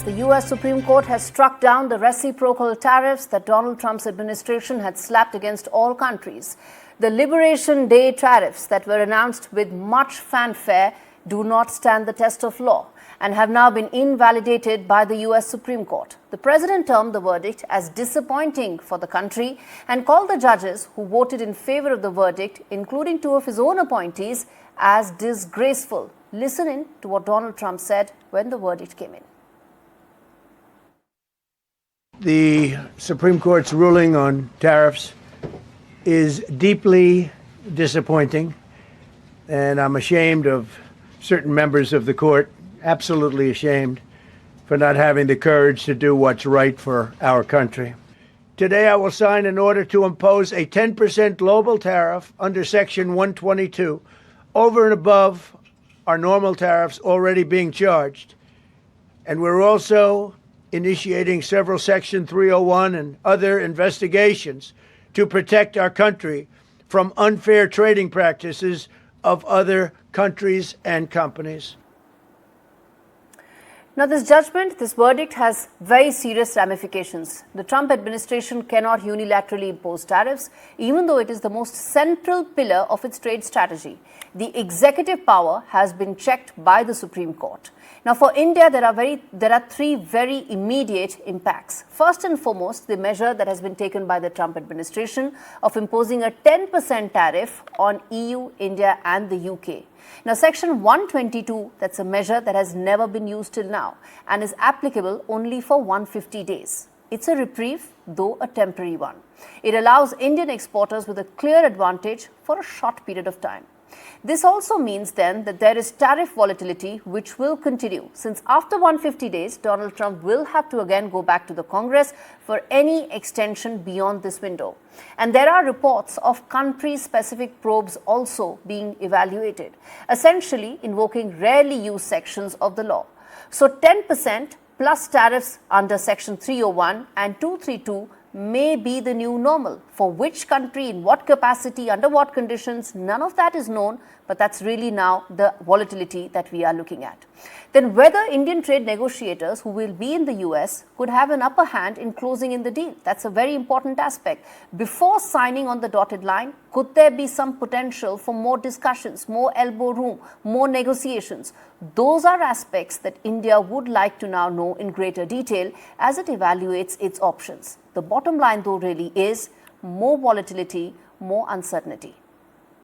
The U.S. Supreme Court has struck down the reciprocal tariffs that Donald Trump's administration had slapped against all countries. The Liberation Day tariffs that were announced with much fanfare do not stand the test of law and have now been invalidated by the U.S. Supreme Court. The president termed the verdict as disappointing for the country and called the judges who voted in favor of the verdict, including two of his own appointees, as disgraceful. Listen in to what Donald Trump said when the verdict came in. The Supreme Court's ruling on tariffs is deeply disappointing, and I'm ashamed of certain members of the court, absolutely ashamed, for not having the courage to do what's right for our country. Today, I will sign an order to impose a 10% global tariff under Section 122 over and above our normal tariffs already being charged. And we're also initiating several Section 301 and other investigations to protect our country from unfair trading practices of other countries and companies. Now, this judgment, this verdict has very serious ramifications. The Trump administration cannot unilaterally impose tariffs, even though it is the most central pillar of its trade strategy. The executive power has been checked by the Supreme Court. Now, for India, there are three very immediate impacts. First and foremost, the measure that has been taken by the Trump administration of imposing a 10% tariff on EU, India and the UK. Now, Section 122, that's a measure that has never been used till now and is applicable only for 150 days. It's a reprieve, though a temporary one. It allows Indian exporters with a clear advantage for a short period of time. This also means then that there is tariff volatility which will continue, since after 150 days, Donald Trump will have to again go back to the Congress for any extension beyond this window. And there are reports of country-specific probes also being evaluated, essentially invoking rarely used sections of the law. So 10% plus tariffs under Section 301 and 232 may be the new normal. For which country, in what capacity, under what conditions, none of that is known, but that's really now the volatility that we are looking at. Then whether Indian trade negotiators who will be in the US could have an upper hand in closing in the deal. That's a very important aspect. Before signing on the dotted line, could there be some potential for more discussions, more elbow room, more negotiations? Those are aspects that India would like to now know in greater detail as it evaluates its options. The bottom line, though, really is more volatility, more uncertainty.